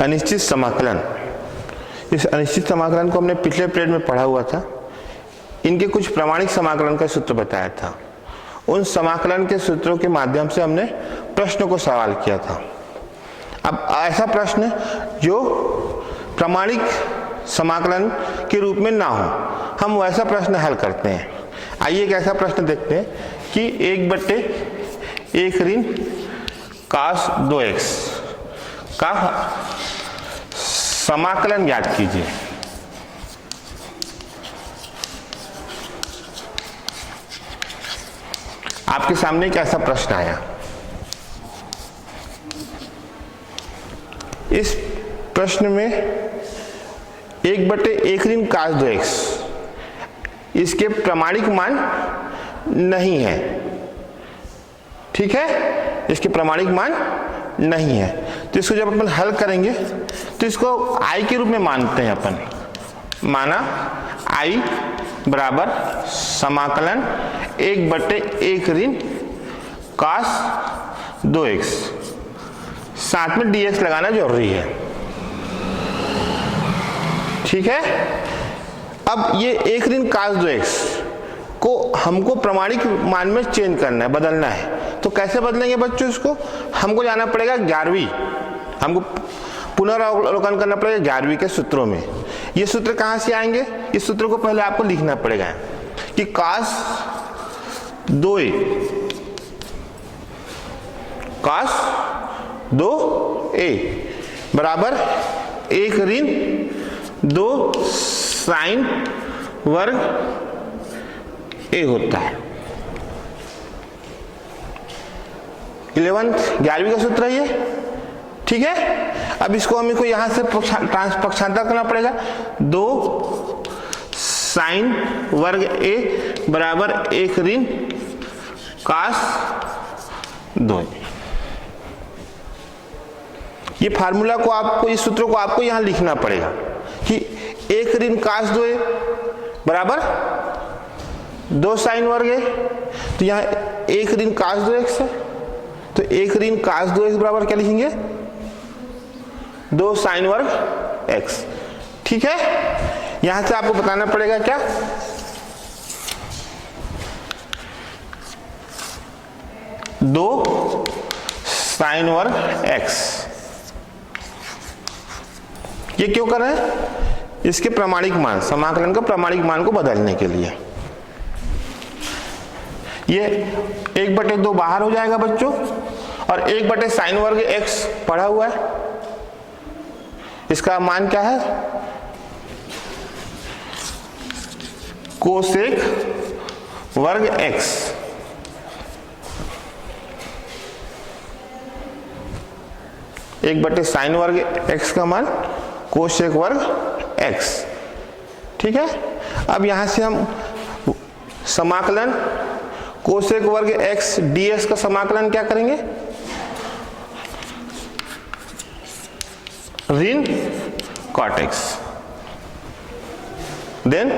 अनिश्चित समाकलन। इस अनिश्चित समाकलन को हमने पिछले पीरियड में पढ़ा हुआ था। इनके कुछ प्रामाणिक समाकलन का सूत्र बताया था। उन समाकलन के सूत्रों के माध्यम से हमने प्रश्न को सवाल किया था। अब ऐसा प्रश्न जो प्रामाणिक समाकलन के रूप में ना हो, हम वैसा प्रश्न हल करते हैं। आइए एक ऐसा प्रश्न देखते हैं कि 1/1 ऋण cos 2x का समाकलन ज्ञात कीजिए। आपके सामने एक ऐसा प्रश्न आया। इस प्रश्न में 1/1 ऋण cos 2x इसके प्रामाणिक मान नहीं है, ठीक है, इसके प्रामाणिक मान नहीं है। तो इसको जब अपन हल करेंगे तो इसको i के रूप में मानते हैं अपन। माना i बराबर समाकलन 1/1 ऋण cos 2x, साथ में dx लगाना जरूरी है, ठीक है। अब ये 1 ऋण cos 2x को हमको प्रामाणिक मान में चेंज करना है, बदलना है। तो कैसे बदलेंगे बच्चों इसको? हमको जाना पड़ेगा 11वीं, हमको पुनरावलोकन करना पड़ेगा 11वीं के सूत्रों में। ये सूत्र कहां से आएंगे? इस सूत्र को पहले आपको लिखना पड़ेगा कि cos 2a बराबर 1 ऋण 2 sin वर्ग a होता है। 11वीं का सूत्र है ये, ठीक है। अब इसको हमें को यहां से पक्षांतर करना पड़ेगा। 2 sin वर्ग a बराबर 1 ऋण cos 2। ये फार्मूला को आपको, इस सूत्र को आपको यहां लिखना पड़ेगा कि 1 ऋण cos 2a बराबर 2 sin वर्ग a। तो यहां 1 ऋण cos 2x है, तो 1 ऋण cos 2x बराबर क्या लिखेंगे? 2 sin वर्ग x, ठीक है। यहां से आपको बताना पड़ेगा क्या? दो sin वर्ग x। ये क्यों कर रहे हैं? इसके प्रामाणिक मान, समाकलन का प्रामाणिक मान को बदलने के लिए। ये 1/2 बाहर हो जाएगा बच्चों, और 1 sin वर्ग x पढ़ा हुआ है। इसका मान क्या है? कोसेक वर्ग x। एक बटे sin वर्ग x का मान कोसेक वर्ग x, ठीक है। अब यहां से हम समाकलन कोसेक वर्ग x ds का समाकलन क्या करेंगे? ऋण cot x, देन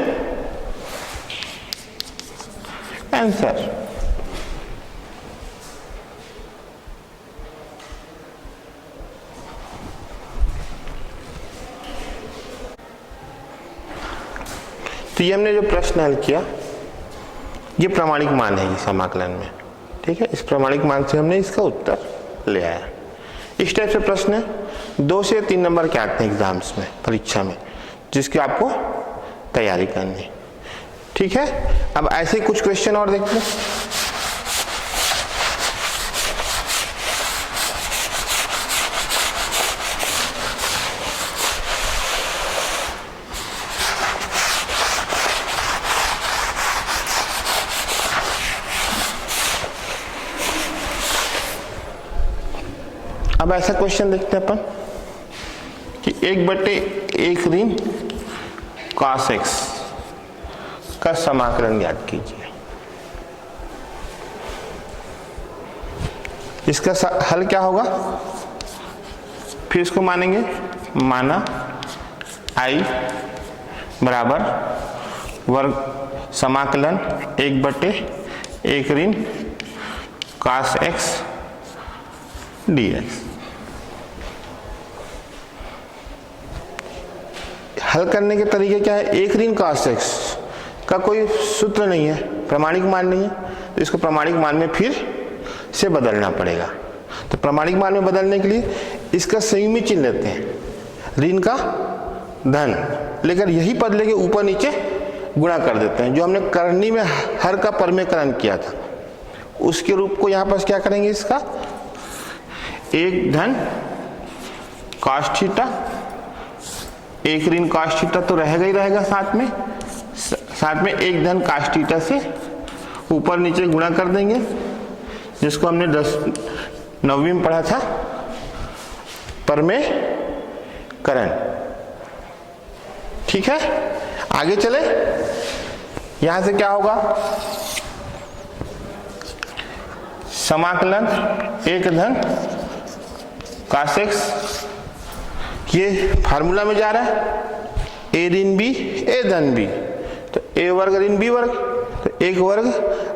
आंसर। तो ये हमने जो प्रश्न हल किया, ये प्रामाणिक मान है ये समाकलन में, ठीक है। इस प्रामाणिक मान से हमने इसका उत्तर ले आया। इस टाइप से प्रश्न 2 से 3 नंबर के आते हैं एग्जाम्स में, परीक्षा में, जिसकी आपको तैयारी करनी है, ठीक है। अब ऐसे कुछ क्वेश्चन और देखते हैं। अब ऐसा क्वेश्चन देखते हैं अपन कि 1/1 ऋण cos x का समाकलन ज्ञात कीजिए। इसका हल क्या होगा? फिर इसको मानेंगे। माना i बराबर वर्ग समाकलन 1/1 ऋण cos x dx। हल करने के तरीके क्या है, एक ऋण cos x का कोई सूत्र नहीं है, प्रामाणिक मान नहीं है, तो इसको प्रामाणिक मान में फिर से बदलना पड़ेगा। तो प्रामाणिक मान में बदलने के लिए इसका संयुग्मी चिन्ह लेते हैं, ऋण का धन लेकर यही पद लेके ऊपर नीचे गुणा कर देते हैं। जो हमने करनी में हर का परमेयकरण किया था उसके रूप को यहां पर क्या करेंगे, इसका एक धन cos थीटा, एक ऋण cos थीटा तो रहेगा ही रहेगा, साथ में एक धन cos थीटा से ऊपर नीचे गुणा कर देंगे, जिसको हमने 9वीं में पढ़ा था परमेयकरण। ठीक है, आगे चले। यहां से क्या होगा, समाकलन एक धन cos x, ये फार्मूला में जा रहा है, a ऋण b a धन b, तो a वर्ग ऋण b वर्ग, तो एक वर्ग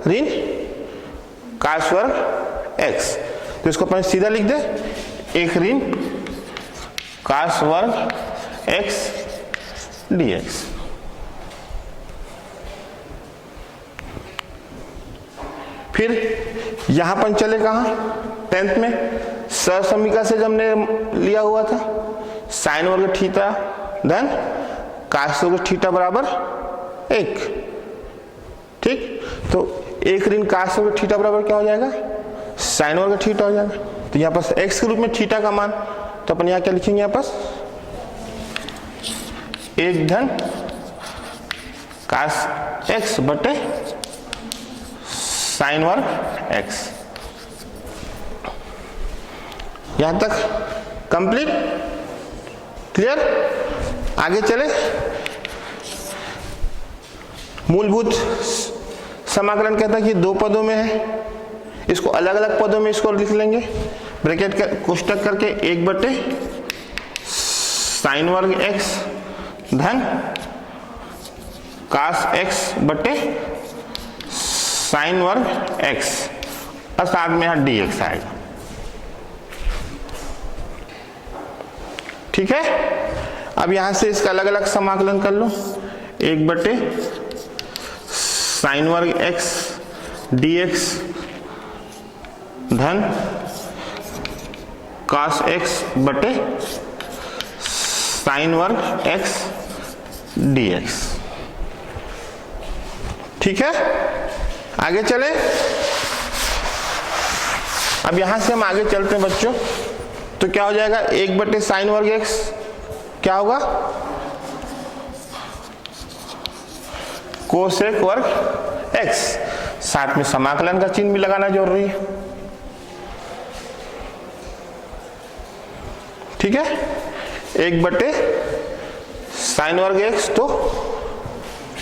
ऋण cos वर्ग x, तो इसको अपन सीधा लिख दे, एक ऋण cos वर्ग x dx। फिर यहां पर चले कहां, 10th में सहसमीका से जब हमने लिया हुआ था साइन वर्ग थीटा धन cos वर्ग थीटा बराबर 1। ठीक, तो एक ऋण cos वर्ग थीटा बराबर क्या हो जाएगा, साइन वर्ग थीटा हो जाएगा। तो यहां पर x के रूप में थीटा का मान, तो अपन यहां क्या लिखेंगे, यहां पर एक धन cos x बटे साइन वर्ग x। यहां तक कंप्लीट, क्लियर। आगे चले, मूलभूत समाकलन कहता है कि दो पदों में है, इसको अलग अलग पदों में इसको लिख लेंगे, ब्रैकेट का कोष्टक करके एक बटे साइन वर्ग x धन cos x बटे साइन वर्ग x, और साथ में यहां dx आएगा। ठीक है, अब यहां से इसका अलग अलग समाकलन कर लो, एक बटे साइन वर्ग x dx धन cos x बटे साइन वर्ग x dx। ठीक है, आगे चले। अब यहां से हम आगे चलते हैं बच्चों, तो क्या हो जाएगा, एक बटे साइन वर्ग x क्या होगा, कोसेक वर्ग x, साथ में समाकलन का चिन्ह भी लगाना जरूरी है। ठीक है, एक बटे साइन वर्ग x तो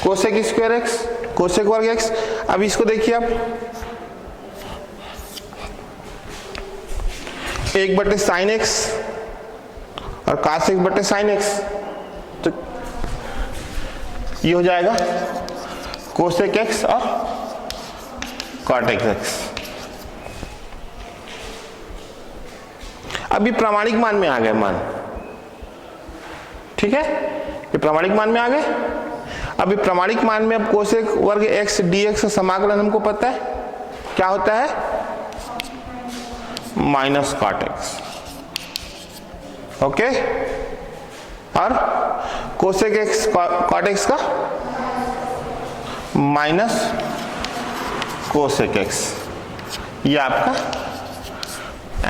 कोसेक स्क्वायर x, कोसेक वर्ग x। अब इसको देखिए आप, एक बटे साइन x और cos x बटे साइन x, तो ये हो जाएगा कोसेक x और कॉटेक x। अभी प्रामाणिक मान में आ गए मान। ठीक है, ये प्रामाणिक मान में आ गए। अभी प्रामाणिक मान में अब कोसेक वर्ग x dx का समाकलन हमको पता है क्या होता है, माइनस कॉट x। ओके, और कोसेक x कॉट x का माइनस कोसेक x, ये आपका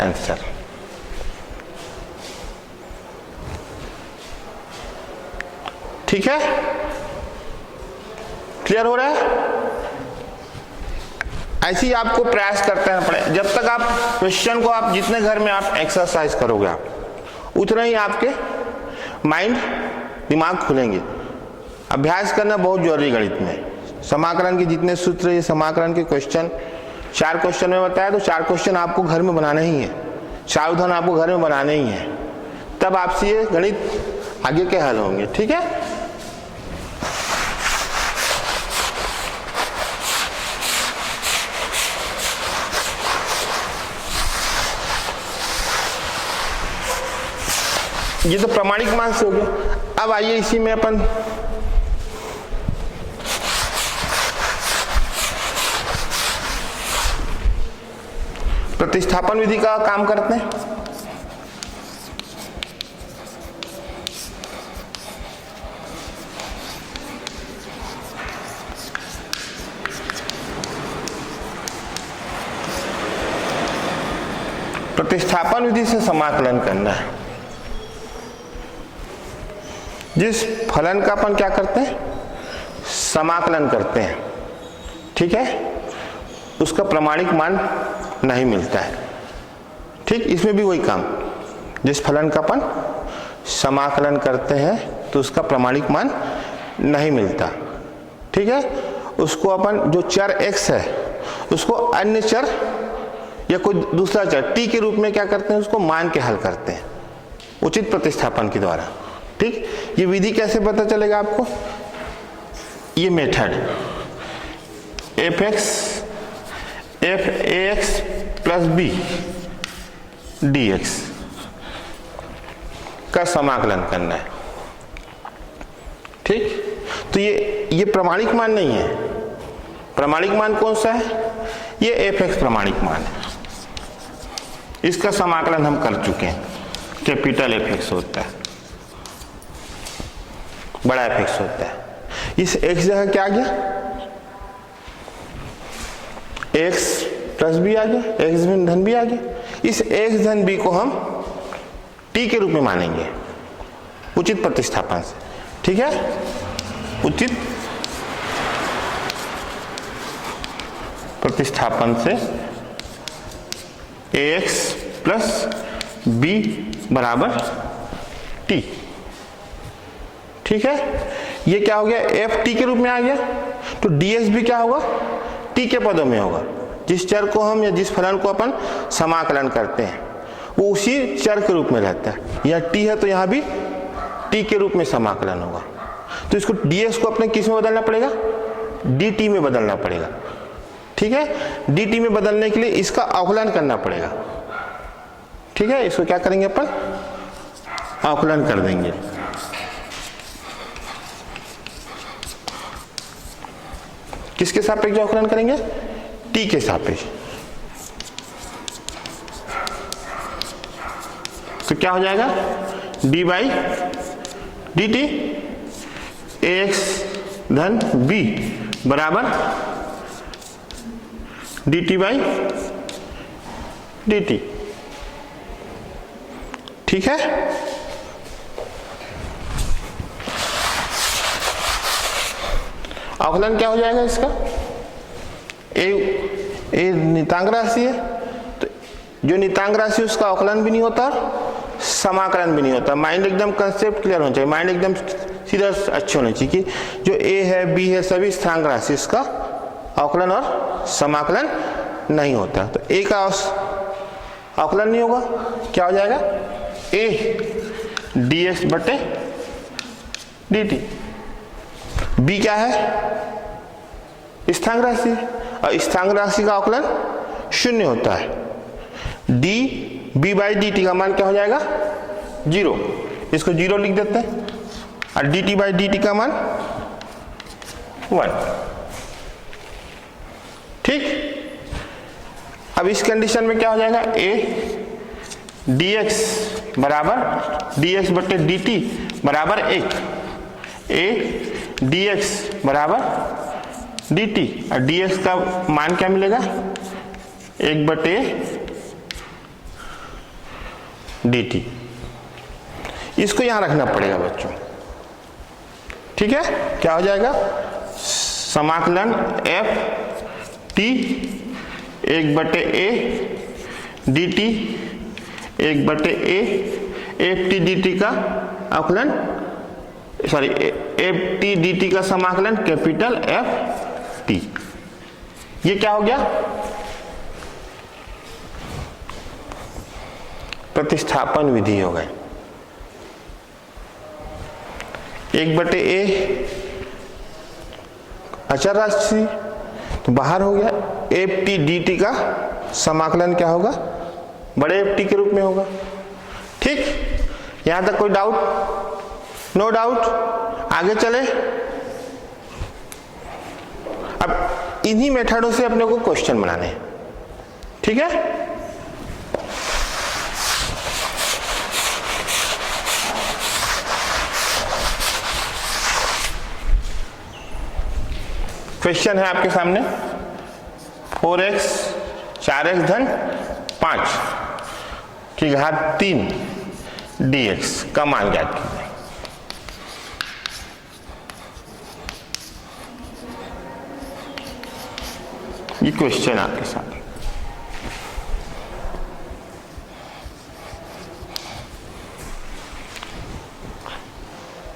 आंसर। ठीक है, क्लियर हो रहा है। ऐसे ही आपको प्रयास करते रहना पड़ेगा, जब तक आप क्वेश्चन को आप जितने घर में आप एक्सरसाइज करोगे आप उतना ही आपके माइंड दिमाग खुलेंगे। अभ्यास करना बहुत जरूरी गणित में। समाकलन के जितने सूत्र, ये समाकलन के क्वेश्चन 4 क्वेश्चन में बताया, तो 4 क्वेश्चन आपको घर में बनाना ही है, 4 उदाहरण आपको घर में बनाने ही है, तब आपसे ये गणित आगे के हल होंगे। ठीक है, ये तो प्रामाणिक मान से हो गया। अब आइए इसी में अपन प्रतिस्थापन विधि का काम करते हैं। प्रतिस्थापन विधि से समाकलन करना है। जिस फलन का अपन क्या करते हैं, समाकलन करते हैं, ठीक है, उसका प्रमाणिक मान नहीं मिलता है। ठीक, इसमें भी वही काम, जिस फलन का अपन समाकलन करते हैं तो उसका प्रमाणिक मान नहीं मिलता, ठीक है, उसको अपन जो चर x है उसको अन्य चर या कोई दूसरा चर t के रूप में क्या करते हैं, उसको मान के हल करते हैं उचित प्रतिस्थापन के द्वारा। ठीक, ये विधि कैसे पता चलेगा आपको, ये मेथड f(ax + b) dx का समाकलन करना है। ठीक, तो ये प्रमाणिक मान नहीं है। प्रमाणिक मान कौन सा है, ये f(x) प्रमाणिक मान है। इसका समाकलन हम कर चुके हैं, कैपिटल f(x) होता है, बड़ा f(x) होता है। इस x जगह क्या आ गया, x + b आ गया, x धन b आ गया। इस x धन b को हम t के रूप में मानेंगे उचित प्रतिस्थापन से। ठीक है, उचित प्रतिस्थापन से ax + b = t। ठीक है, ये क्या हो गया, ft के रूप में आ गया, तो ds भी क्या होगा, t के पदों में होगा। जिस चर को हम या जिस फलन को अपन समाकलन करते हैं वो उसी चर के रूप में रहता है। या t है तो यहां भी t के रूप में समाकलन होगा। तो इसको ds को अपने किस में बदलना पड़ेगा, dt में बदलना पड़ेगा। ठीक है, dt में बदलने के लिए इसका अवकलन करना पड़ेगा। ठीक है, इसको क्या करेंगे अपन, अवकलन कर देंगे। किसके सापेक्ष अवकलन करेंगे, t के सापेक्ष। तो क्या हो जाएगा, d/dt ax धन b बराबर dt/dt। ठीक है, अवकलन क्या हो जाएगा इसका, ए नितांक राशि है, तो जो नितांक राशि उसका अवकलन भी नहीं होता, समाकलन भी नहीं होता। माइंड एकदम कंसेप्ट क्लियर होना चाहिए, माइंड एकदम सीधा अच्छे होना चाहिए कि जो a है b है सभी स्थानांक राशि, इसका अवकलन और समाकलन नहीं होता। तो a का अवकलन नहीं होगा, क्या हो जाएगा, a dx/dt। b क्या है, स्थानांक राशि, और स्थानांक राशि का अवकलन 0 होता है। db/dt का मान क्या हो जाएगा, 0, इसको 0 लिख देते हैं, और dt/dt का मान 1। ठीक, अब इस कंडीशन में क्या हो जाएगा, a dx = dx/dt बराबर 1, a dx = dt, और dx का मान क्या मिलेगा, 1/dt। इसको यहां रखना पड़ेगा बच्चों। ठीक है, क्या हो जाएगा, समाकलन ft 1/a dt 1/a ft dt का अवकलन, सॉरी ft dt का समाकलन कैपिटल F t। ये क्या हो गया, प्रतिस्थापन विधि हो गई। 1/a अचर राशि तो बाहर हो गया, ft dt का समाकलन क्या होगा, बड़े ft के रूप में होगा। ठीक, यहां तक कोई डाउट नो डाउट, आगे चले। अब इन्हीं मेथडों से अपने को क्वेश्चन बनाने हैं, ठीक है। क्वेश्चन है आपके सामने 4x 4x धन 5 की घात 3 dx का मान ज्ञात कीजिए। ये क्वेश्चन आपके सामने,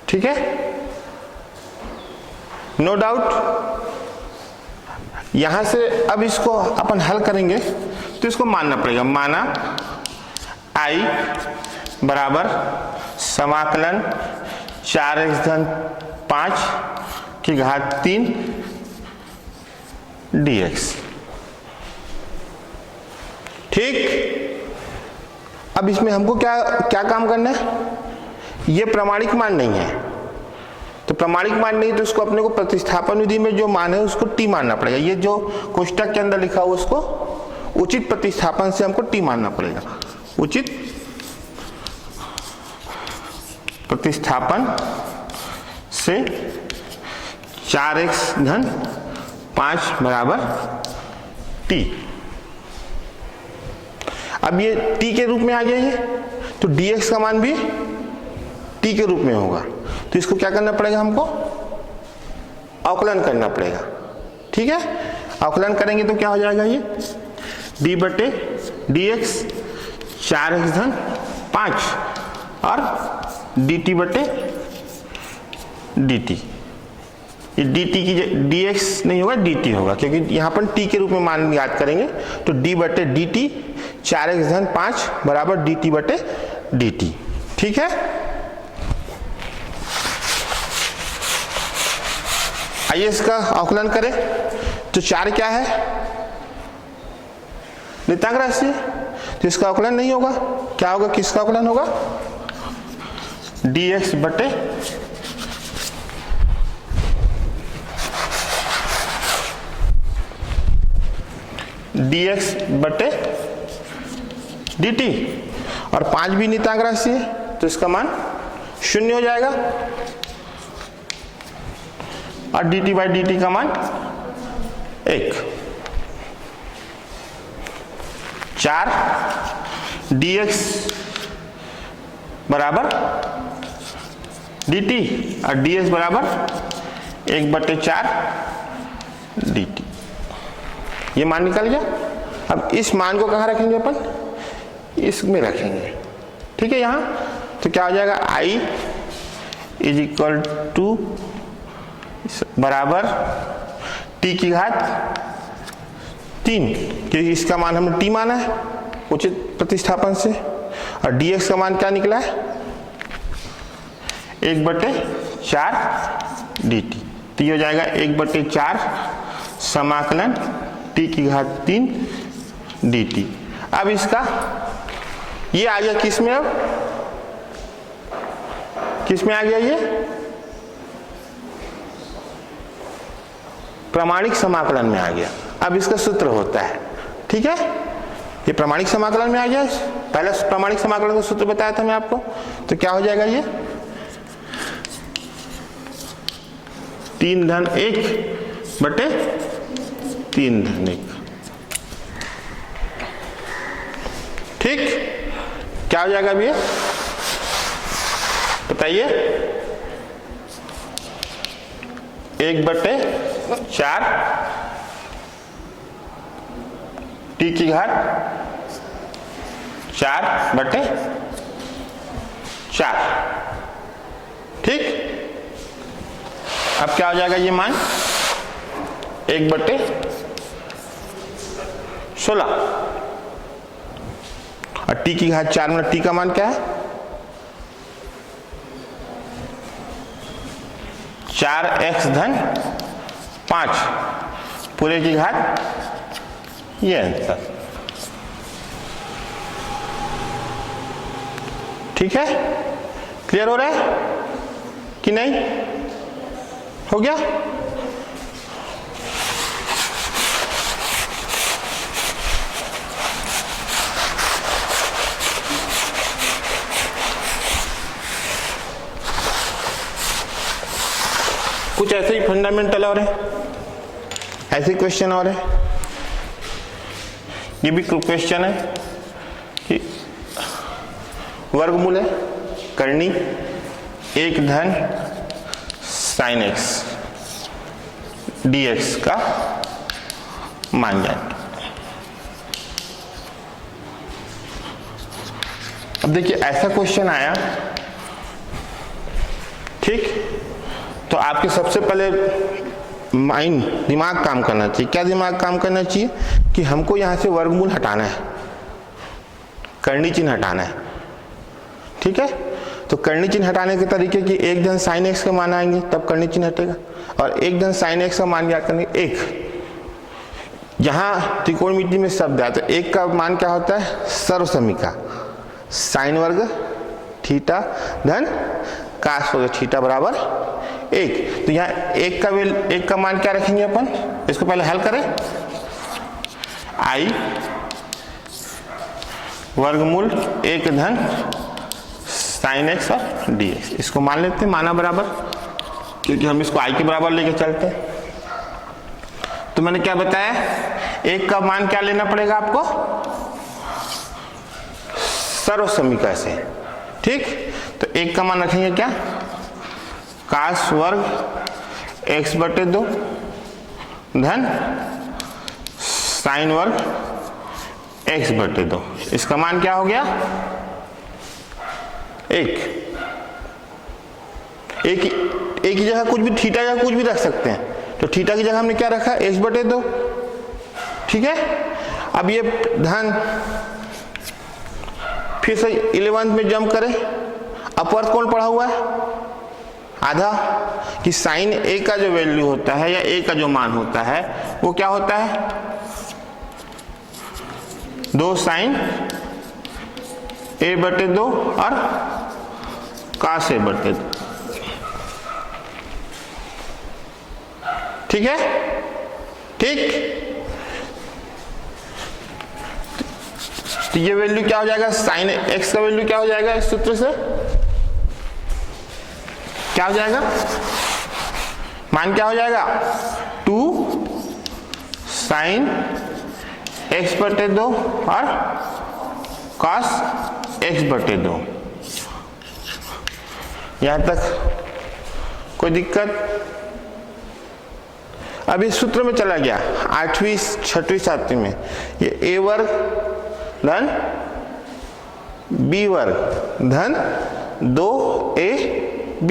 ठीक है। नो डाउट, यहां से अब इसको अपन हल करेंगे तो इसको मानना पड़ेगा। माना I बराबर समाकलन 4x धन 5 की घात 3 dx, ठीक। अब इसमें हमको क्या क्या काम करना है, ये प्रामाणिक मान नहीं है, तो प्रामाणिक मान नहीं तो इसको अपने को प्रतिस्थापन विधि में जो मान है उसको t मानना पड़ेगा। ये जो कोष्टक के अंदर लिखा हुआ उसको उचित प्रतिस्थापन से हमको t मानना पड़ेगा। उचित प्रतिस्थापन से 4x धन 5 बराबर t। अब ये t के रूप में आ गया ये, तो dx का मान भी t के रूप में होगा, तो इसको क्या करना पड़ेगा, हमको अवकलन करना पड़ेगा, ठीक है। अवकलन करेंगे तो क्या हो जाएगा, ये d बटे dx 4x धन 5 और dt बटे dt। ये dt की dx नहीं होगा dt होगा, क्योंकि यहां पर t के रूप में मान याद करेंगे, तो d बटे dt 4x धन 5 बराबर dt बटे dt, ठीक है। आइए इसका अवकलन करें, तो 4 क्या है, नियतांक राशि, तो इसका अवकलन नहीं होगा। क्या होगा, किसका अवकलन होगा, dx बटे dx बटे dt, और 5 भी नियतांक राशि है तो इसका मान 0 हो जाएगा, और dt बाई dt का मान 1। 4 dx बराबर dt और ds बराबर 1/4 dt, ये मान निकल गया। अब इस मान को कहाँ रखेंगे अपन, इसमें रखेंगे, ठीक है। यहां तो क्या हो जाएगा, I इज इक्वल टू बराबर t की घात 3, क्योंकि इसका मान हमने t माना है उचित प्रतिस्थापन से, और dx का मान क्या निकला है, 1/4 dt, तो ये हो जाएगा 1/4 समाकलन t की घात 3 dt। अब इसका ये आ गया किस में, अब किस में आ गया, ये प्रामाणिक समाकलन में आ गया। अब इसका सूत्र होता है, ठीक है, ये प्रामाणिक समाकलन में आ गया। पहले प्रामाणिक समाकलन का सूत्र बताया था मैं आपको, तो क्या हो जाएगा, ये 3 धन 1 बटे 3 धन 1, ठीक। क्या हो जाएगा अब ये बताइए, 1/4 t की घात 4/4, ठीक। अब क्या हो जाएगा, ये मान 1/16, और t की घात 4 में t का मान क्या है, 4x धन 5 पूरे की घात, ये आंसर, ठीक है। क्लियर हो रहा है। कि नहीं? हो गया? कुछ ऐसे ही फंडामेंटल और है, ऐसे क्वेश्चन और है। ये भी क्वेश्चन है कि वर्गमूल है करनी 1 धन sin x dx का मान जाए। अब देखिए ऐसा क्वेश्चन आया, ठीक, तो आपके सबसे पहले माइंड दिमाग काम करना चाहिए। क्या दिमाग काम करना चाहिए? कि हमको यहां से वर्गमूल हटाना है, करनी चिन्ह हटाना है, ठीक है। तो करनी चिन्ह हटाने के तरीके कि 1 धन sin x का मान आएंगे तब करनी चिन्ह हटेगा, और 1 धन sin x का मान क्या करेंगे? 1। यहां त्रिकोणमिति में शब्द है तो 1 का मान क्या होता है? सर्वसमीका sin वर्ग थीटा धन cos वर्ग थीटा बराबर 1। तो यहाँ 1 का मान क्या रखेंगे अपन? इसको पहले हल करें। I वर्गमूल 1 धन sin x और dx, इसको मान लेते हैं माना बराबर, क्योंकि हम इसको I के बराबर लेके चलते हैं। तो मैंने क्या बताया? 1 का मान क्या लेना पड़ेगा आपको? सर्वसमीका से, ठीक। तो 1 का मान रखेंगे क्या? cos वर्ग x बटे 2 धन sin वर्ग x बटे 2। इसका मान क्या हो गया? 1 की जगह कुछ भी, थीटा या कुछ भी रख सकते हैं। तो थीटा की जगह हमने क्या रखा? x बटे 2, ठीक है। अब ये धन फिर से 11th में जंप करें, अपवर्त कोण पढ़ा हुआ है आधा, कि साइन ए का जो वैल्यू होता है या ए का जो मान होता है वो क्या होता है? 2 साइन ए बटे 2 और cos ए बटे 2, ठीक है, ठीक। तो ये वैल्यू क्या हो जाएगा? साइन एक्स का वैल्यू क्या हो जाएगा इस सूत्र से? क्या हो जाएगा? मान क्या हो जाएगा? 2 साइन एक्स बटे 2 और cos एक्स बटे 2। यहां तक कोई दिक्कत? अब इस सूत्र में चला गया 8वीं 6वीं 7वीं में, ये a वर्ग धन b वर्ग धन 2ab,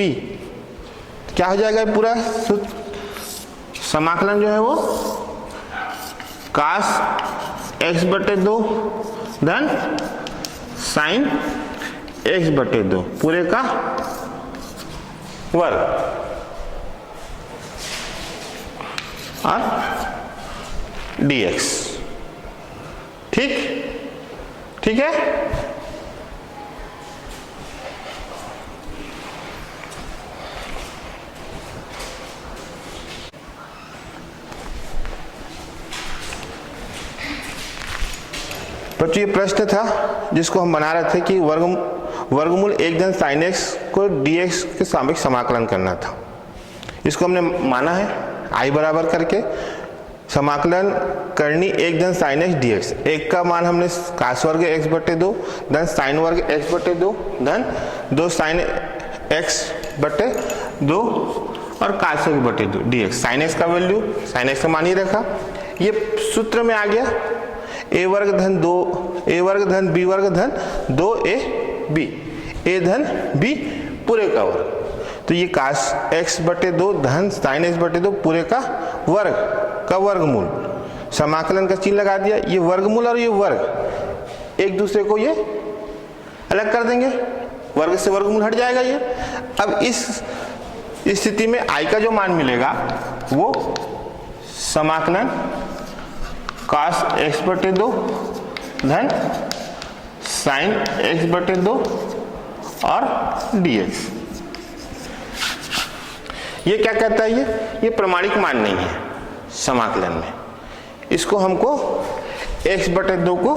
क्या हो जाएगा पूरा समाकलन जो है वो? cos x बटे 2 धन sin x बटे 2 पूरे का वर्ग और dx, ठीक, ठीक है। बच्चों ये प्रश्न था जिसको हम बना रहे थे कि वर्गमूल 1 धन sin x को dx के सापेक्ष समाकलन करना था। इसको हमने माना है I बराबर करके समाकलन करनी 1 धन sin x dx। 1 का मान हमने cos वर्ग x बटे 2 धन sin वर्ग x बटे 2 धन 2 sin x बटे 2 और cos x बटे 2 dx। sin x का वैल्यू, sin x का मान ही रखा, ये सूत्र में आ गया a वर्ग धन 2 a वर्ग धन b वर्ग धन 2ab, a धन b पूरे का वर्ग। तो ये cos x बटे 2 धन sin x बटे 2 पूरे का वर्ग का वर्गमूल, समाकलन का चिन्ह लगा दिया। ये वर्गमूल और ये वर्ग एक दूसरे को ये अलग कर देंगे, वर्ग से वर्गमूल हट जाएगा ये। अब इस स्थिति में I का जो मान मिलेगा वो समाकलन cos x बटे 2 धन sin x बटे 2 और dx। ये क्या कहता है, ये प्रमाणिक मान नहीं है समाकलन में। इसको हमको x/2 को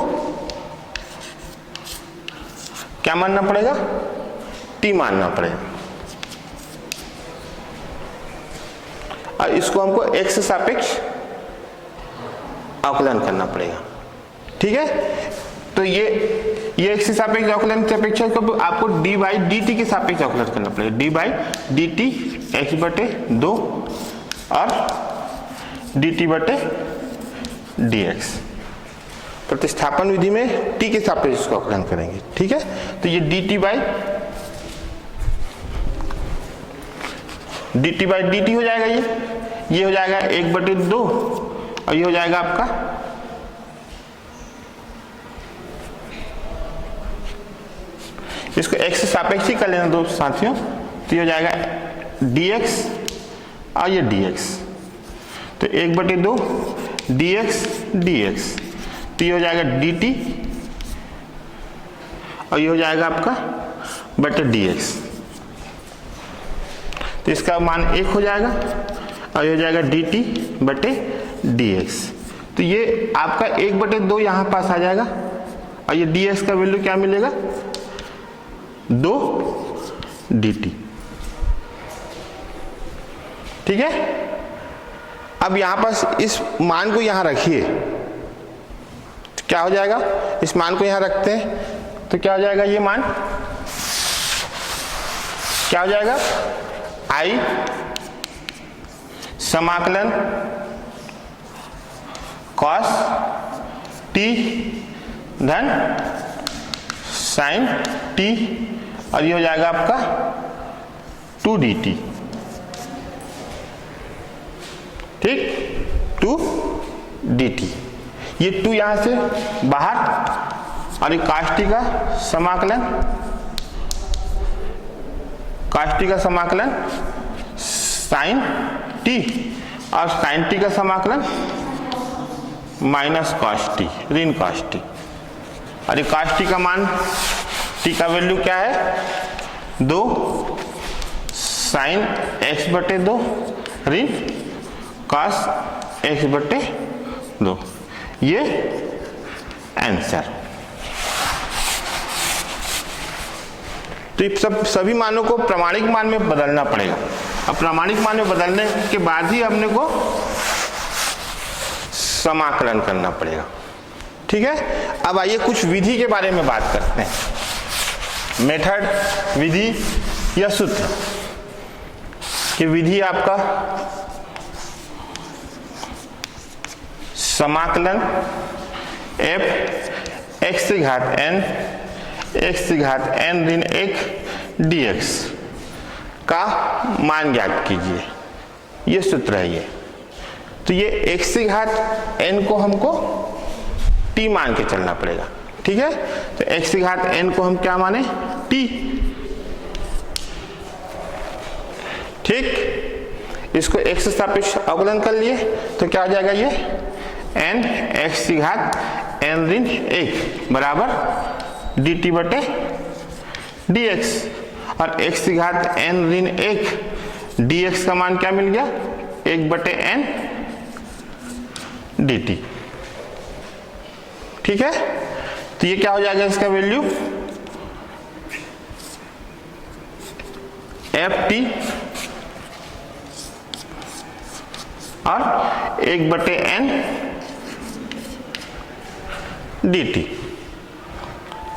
क्या मानना पड़ेगा, t मानना पड़ेगा, और इसको हमको x सापेक्ष अवकलन करना पड़ेगा। ठीक है, तो ये x सापेक्ष अवकलन की अपेक्षा आपको d/dt के सापेक्ष अवकलन करना पड़ेगा। d/dt x/2 और dt/dx। प्रतिस्थापन विधि में t के सापेक्ष इसको अवकलन करेंगे। ठीक है, तो ये dt/dt हो जाएगा, ये हो जाएगा 1/2 और ये हो जाएगा आपका इसको x से सापेक्ष ही कर लेना दो साथियों, तो ये हो जाएगा dx और ये dx, तो 1/2 dx, तो ये हो जाएगा dt और ये हो जाएगा आपका बटे dx, तो इसका मान 1 हो जाएगा और ये हो जाएगा dt बटे dx। तो ये आपका 1/2 यहाँ पास आ जाएगा और ये dx का वैल्यू क्या मिलेगा, 2 dt। ठीक है, अब यहां पास इस मान को यहां रखिए, क्या हो जाएगा, इस मान को यहां रखते हैं तो क्या हो जाएगा, ये मान क्या हो जाएगा, i समाकलन cos t धन sin t और ये हो जाएगा आपका 2 dt। ठीक, 2 dt, ये 2 यहां से बाहर और ये cos t का समाकलन sin t और sin t का समाकलन माइनस cos t, ऋण cos t, और ये cos t का मान t का वैल्यू क्या है, 2 sin x/2 ऋण cos x/2, ये आंसर। तो सभी मानों को प्रामाणिक मान में बदलना पड़ेगा। अब प्रामाणिक मान में बदलने के बाद ही अपने को समाकलन करना पड़ेगा। ठीक है, अब आइए कुछ विधि के बारे में बात करते हैं, मेथड, विधि या सूत्र। कि विधि आपका समाकलन f x की घात n ऋण 1 dx का मान ज्ञात कीजिए, ये सूत्र है ये। तो ये x की घात n को हमको t मान के चलना पड़ेगा। ठीक है, तो x की घात n को हम क्या माने, t। ठीक, इसको x से सापेक्ष अवकलन कर लिए तो क्या हो जाएगा, ये n x की घात n ऋण 1 बराबर dt बटे dx, और x की घात n ऋण 1 dx का मान क्या मिल गया, 1 बटे n dt। ठीक है, तो ये क्या हो जाएगा, इसका वैल्यू ft और 1 बटे n dt,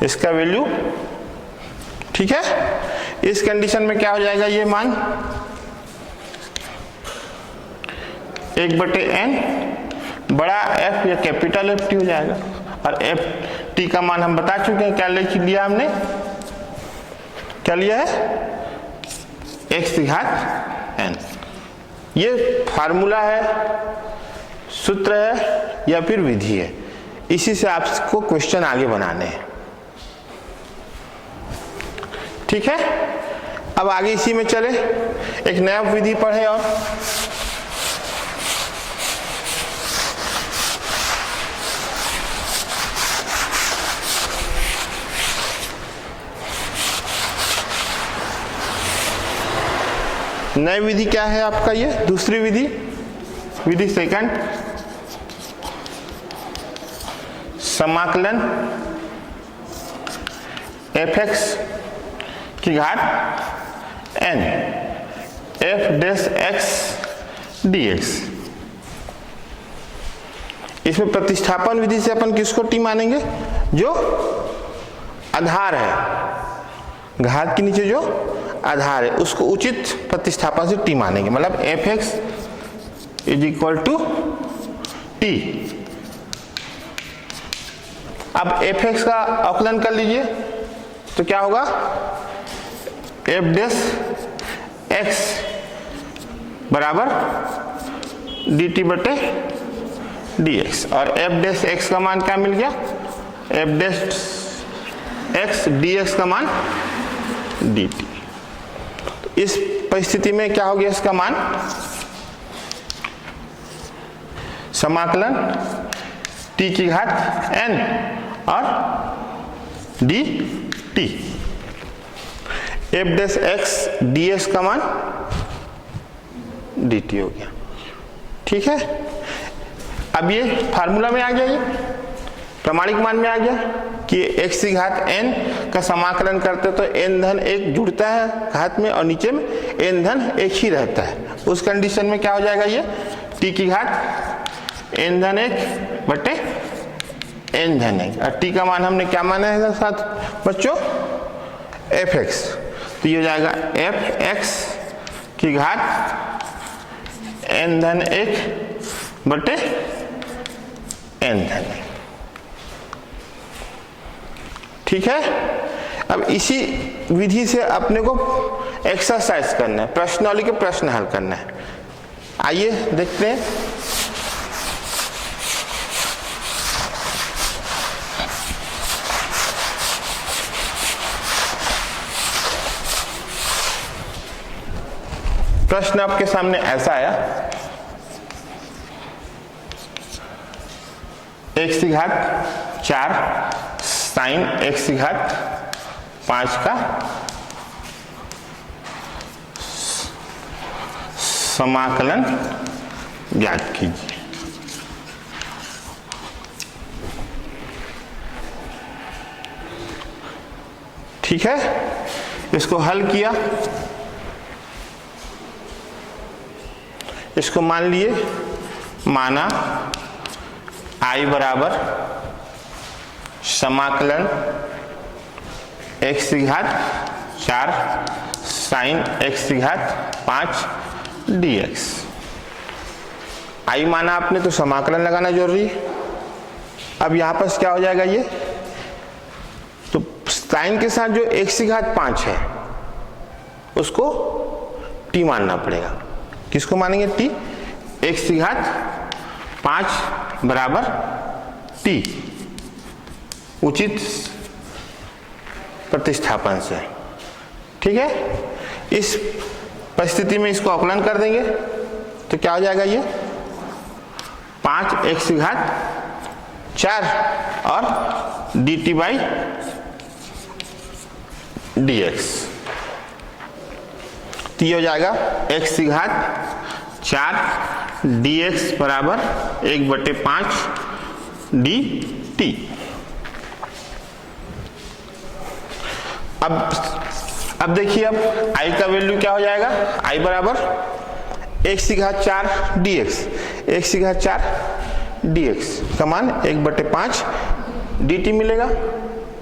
इसका वैल्यू। ठीक है, इस कंडीशन में क्या हो जाएगा, ये मान 1 बटे n बड़ा F या कैपिटल F t हो जाएगा, और F t का मान हम बता चुके हैं, क्या लिया हमने, क्या लिया है, x की घात n। ये फार्मूला है, सूत्र है या फिर विधि है, इसी से आपको क्वेश्चन आगे बनाने हैं। ठीक है, अब आगे इसी में चले, एक नया विधि पढ़े और नई विधि क्या है आपका, ये दूसरी विधि, विधि सेकंड, समाकलन fx की घात n f dash x dx। इसमें प्रतिस्थापन विधि से अपन किसको टी मानेंगे, जो आधार है, घात के नीचे जो आधार है उसको उचित प्रतिस्थापन से टी मानेंगे, मतलब fx is equal to T. अब fx का अवकलन कर लीजिए तो क्या होगा, f डैश x बराबर dt बटे dx, और f डैश x का मान क्या मिल गया, f डैश x dx का मान dt। तो इस परिस्थिति में क्या हो गया, इसका मान समाकलन t की घात n और dt, f dash x dx का मान dt हो गया। ठीक है, अब ये फार्मूला में आ गया, ये प्रामाणिक मान में आ गया कि x की घात n का समाकलन करते तो n धन 1 जुड़ता है घात में और नीचे में n धन 1 ही रहता है। उस कंडीशन में क्या हो जाएगा, ये t की घात n धन 1 बटे n धन 1, और t का मान हमने क्या माना है साथ बच्चों, fx, तो ये हो जाएगा fx की घात n धन 1 बटे n धन 1। ठीक है, अब इसी विधि से अपने को एक्सरसाइज करना है, प्रश्नावली के प्रश्न हल करना है। आइए देखते हैं। प्रश्न आपके सामने ऐसा आया, x की घात 4 साइन x की घात 5 का समाकलन ज्ञात कीजिए। ठीक है, इसको हल किया, इसको मान लिए, माना I बराबर समाकलन x की घात 4 साइन x की घात 5 dx। I माना आपने तो समाकलन लगाना जरूरी है। अब यहां पर क्या हो जाएगा, ये तो साइन के साथ जो x की घात 5 है उसको t मानना पड़ेगा। किसको मानेंगे, t, x की घात 5 बराबर t, उचित प्रतिस्थापन से। ठीक है, इस परिस्थिति में इसको अवकलन कर देंगे तो क्या हो जाएगा, ये 5x की घात 4 और dt बाई dx, तो ये हो जाएगा x की घात 4 dx बराबर 1/5 dt। अब देखिए, अब i का वैल्यू क्या हो जाएगा, i बराबर x की घात 4 dx, x की घात 4 dx का मान 1/5 dt मिलेगा।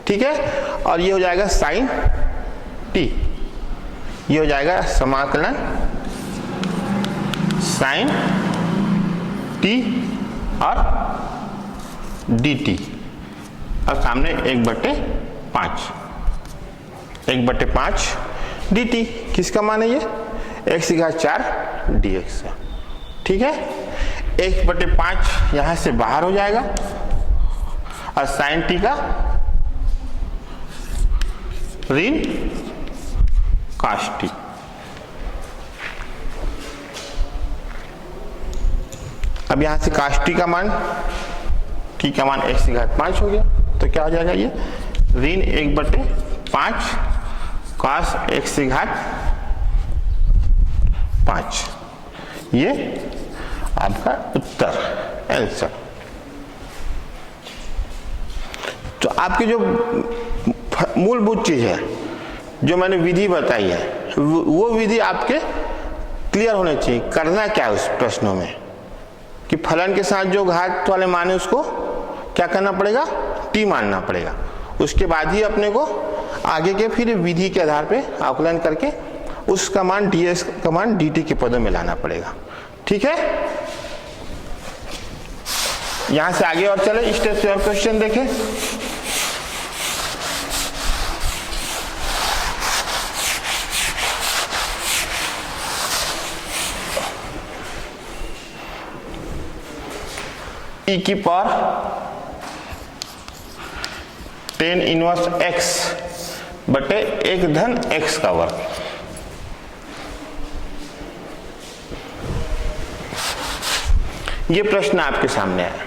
ठीक है, और ये हो जाएगा साइन t, ये हो जाएगा समाकलन साइन t और dt, और सामने 1/5 dt, किसका मान है, ये x की घात 4 dx का। ठीक है, 1/5 यहां से बाहर हो जाएगा और साइन t का ऋण cos t। अब यहां से cos t का मान, t का मान x की घात 5 हो गया, तो क्या हो जाएगा, ये ऋण 1/5 cos x की घात 5। ये आपका उत्तर आंसर। तो आपकी जो मूलभूत चीज है, जो मैंने विधि बताई है, वो विधि आपके क्लियर होने चाहिए। करना क्या है उस प्रश्नों में कि फलन के साथ जो घात वाले मान है उसको क्या करना पड़ेगा, टी मानना पड़ेगा। उसके बाद ही अपने को आगे के फिर विधि के आधार पे आकलन करके उसका मान ds का मान dt के पदों में लाना पड़ेगा। ठीक है, यहां से आगे और चले, स्टेप से और क्वेश्चन देखें। e की पावर tan इनवर्स x बटे 1 धन x का वर्ग। ये प्रश्न आपके सामने है।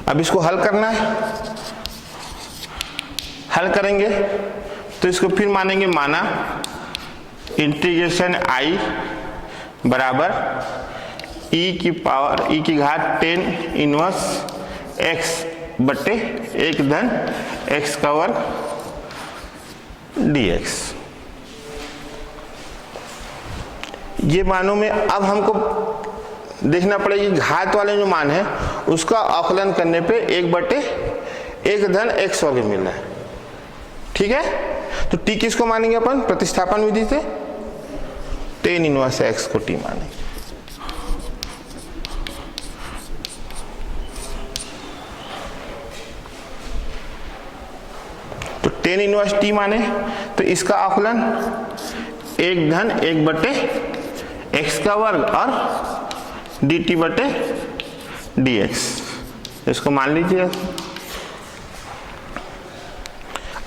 अब इसको हल करना है। हल करेंगे तो इसको फिर मानेंगे माना इंटीग्रेशन i बराबर e की पावर e की घात tan इनवर्स x बटे 1 धन x का वर्ग dx। ये मानों में अब हमको देखना पड़ेगा घात वाले जो मान है उसका आकलन करने पे 1 बटे 1 धन x वर्ग मिल रहा है। ठीक है, तो t किसको मानेंगे अपन प्रतिस्थापन विधि से, tan इनवर्स x को t मानेंगे। तो tan इनवर्स t माने तो इसका आकलन 1 धन 1 बटे x का वर्ग और dt बटे dx, इसको मान लीजिए।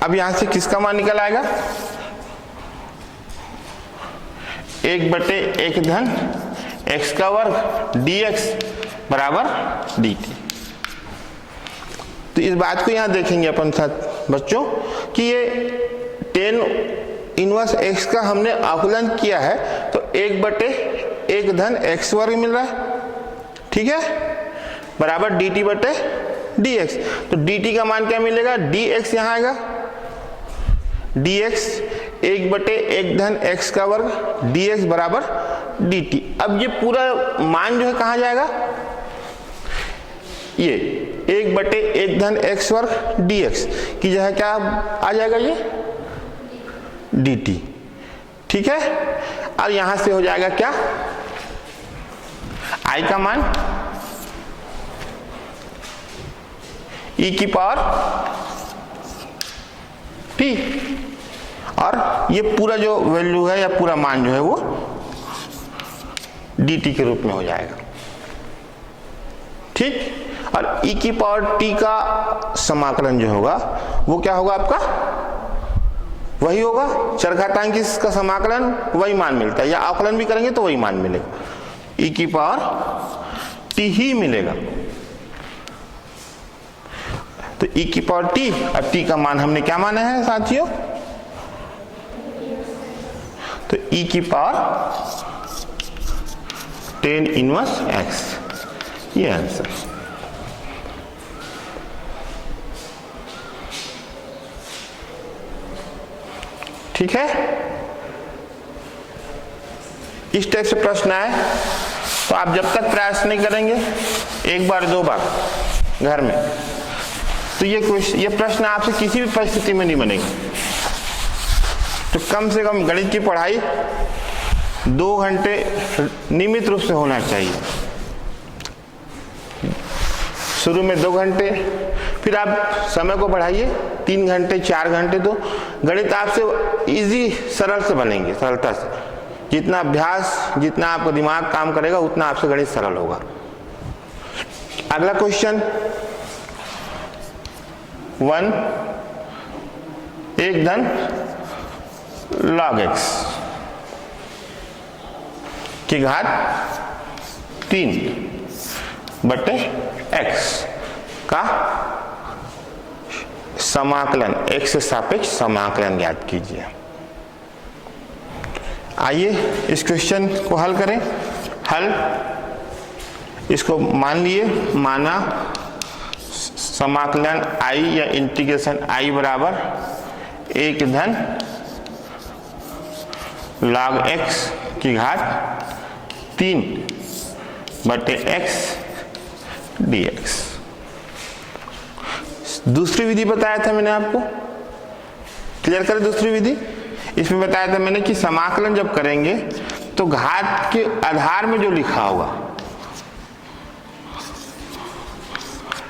अब यहां से किसका मान निकल आएगा, 1 बटे 1 धन x का वर्ग dx बराबर dt। तो इस बात को यहां देखेंगे अपन साथ बच्चों कि ये tan इनवर्स x का हमने आकलन किया है तो 1 बटे 1 धन x वर्ग मिल रहा है। ठीक है, बराबर dt बटे dx। तो dt का मान क्या मिलेगा, dx यहां आएगा, dx 1 बटे 1 धन x का वर्ग dx बराबर dt। अब ये पूरा मान जो है कहां जाएगा, ये 1 बटे 1 धन x वर्ग dx की जगह क्या आ जाएगा, ये dt। ठीक है, और यहां से हो जाएगा क्या, i का मान e की पावर t, और ये पूरा जो वैल्यू है या पूरा मान जो है वो dt के रूप में हो जाएगा। ठीक, और e की पावर t का समाकलन जो होगा वो क्या होगा आपका, वही होगा चरघातांक का समाकलन, वही मान मिलता है, या आकलन भी करेंगे तो वही मान मिलेगा, e की पावर t ही मिलेगा। तो e की पावर t और t का मान हमने क्या माना है साथियों, तो e की पावर tan इनवर्स x, ये आंसर। ठीक है, इस टाइप से प्रश्न आए तो आप जब तक प्रयास नहीं करेंगे 1 बार 2 बार घर में, तो ये प्रश्न आपसे किसी भी परिस्थिति में नहीं बनेगा। तो कम से कम गणित की पढ़ाई 2 घंटे नियमित रूप से होना चाहिए। शुरू में 2 घंटे, फिर आप समय को बढ़ाइए 3 घंटे 4 घंटे, तो गणित आपसे इजी सरल से बनेंगे, सरलता से। जितना अभ्यास, जितना आपका दिमाग काम करेगा उतना आपसे गणित सरल होगा। अगला क्वेश्चन 1 धन log x की घात 3 बटे x का समाकलन, x से सापेक्ष समाकलन ज्ञात कीजिए। आइए इस क्वेश्चन को हल करें। हल, इसको मान लिए, माना समाकलन I या इंटीग्रेशन I बराबर 1 धन log x की घात 3 बटे x dx। दूसरी विधि बताया था मैंने आपको, क्लियर करें दूसरी विधि। इसमें बताया था मैंने कि समाकलन जब करेंगे तो घात के आधार में जो लिखा होगा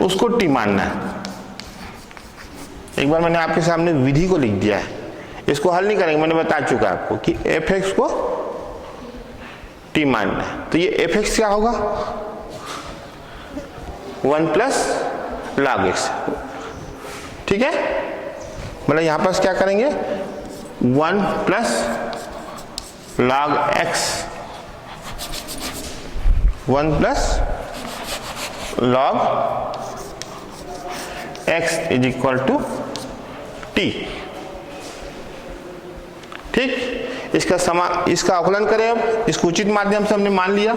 उसको t मानना है। एक बार मैंने आपके सामने विधि को लिख दिया है, इसको हल नहीं करेंगे, मैंने बता चुका आपको कि fx को t मानना है। तो ये fx क्या होगा, 1 प्लस log x, ठीक है। मतलब यहां पर क्या करेंगे, 1 plus log x, 1 plus log x is equal to t, ठीक। इसका अवकलन करें। अब इसको उचित माध्यम से हमने मान लिया,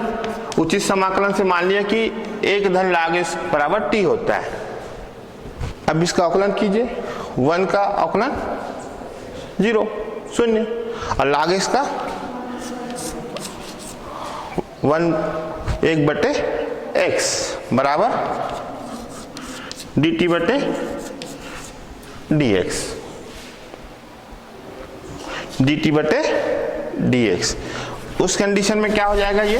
उचित समाकलन से मान लिया कि 1 धन log x बराबर t होता है। अब इसका अवकलन कीजिए, 1 का अवकलन 0 शून्य और log x का 1 बटे x बराबर dt बटे dx, dt बटे dx। उस कंडीशन में क्या हो जाएगा, ये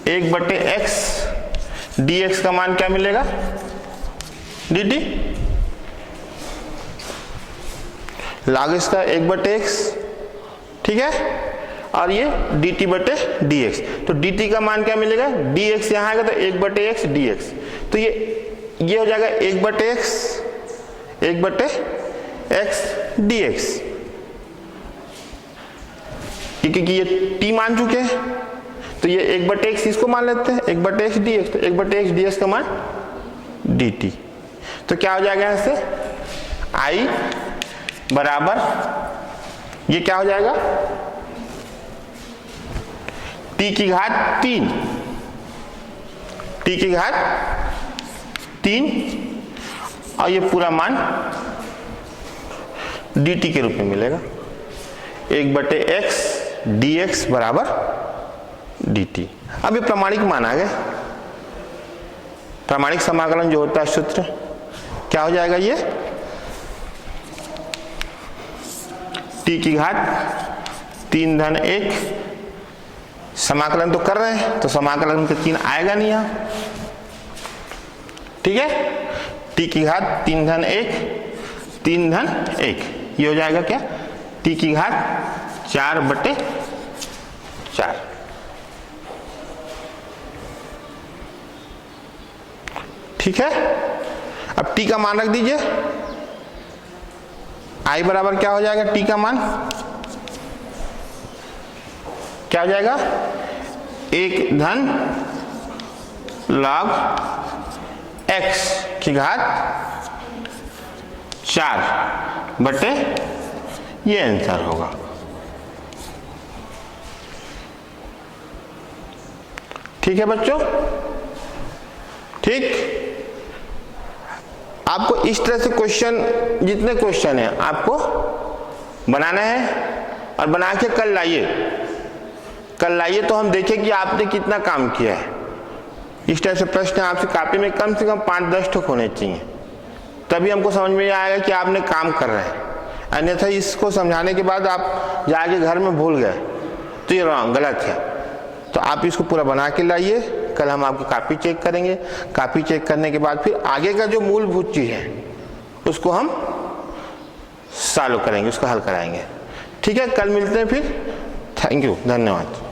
1 बटे x dx का मान क्या मिलेगा, dt, log x का 1 बटे x, ठीक है, और ये dt बटे dx। तो dt का मान क्या मिलेगा, dx यहां आएगा तो 1 बटे x dx, तो ये हो जाएगा 1 बटे x, 1 बटे x dx, क्योंकि ये t मान चुके हैं तो ये 1 बटे x इसको मान लेते हैं, 1 बटे x dx, तो 1 बटे x dx का मान dt। तो क्या हो जाएगा यहां से, I बराबर ये क्या हो जाएगा, t की घात 3, t की घात 3 और ये पूरा मान dt के रूप में मिलेगा, 1 बटे x dx बराबर dt। अब ये प्रामाणिक मान आ गए। प्रामाणिक समाकलन जो होता है सूत्र क्या हो जाएगा, ये t की घात 3 धन 1, समाकलन तो कर रहे हैं तो समाकलन का चिन्ह आएगा नहीं यहां, ठीक है। t की घात 3 धन 1, 3 धन 1, ये हो जाएगा क्या, t की घात 4 बटे 4, ठीक है। अब t का मान रख दीजिए, I बराबर क्या हो जाएगा, t का मान क्या हो जाएगा, 1 धन log x की घात 4 बटे, ये आंसर होगा, ठीक है बच्चों, ठीक। आपको इस तरह से क्वेश्चन, जितने क्वेश्चन हैं आपको बनाना है और बना के कल लाइए, कल लाइए तो हम देखें कि आपने कितना काम किया है। इस तरह से प्रश्न आपसे कॉपी में कम से कम 5-10 ठोक होने चाहिए, तभी हमको समझ में आएगा कि आपने काम कर रहे हैं। अन्यथा इसको समझाने के बाद आप जाके घर में भूल गए तो ये रॉन्ग, गलत है। तो आप इसको पूरा बना के लाइए, कल हम आपकी कॉपी चेक करेंगे। कॉपी चेक करने के बाद फिर आगे का जो मूलभूत चीज है उसको हम सॉल्व करेंगे, उसको हल कराएंगे, ठीक है। कल मिलते हैं फिर, थैंक यू, धन्यवाद।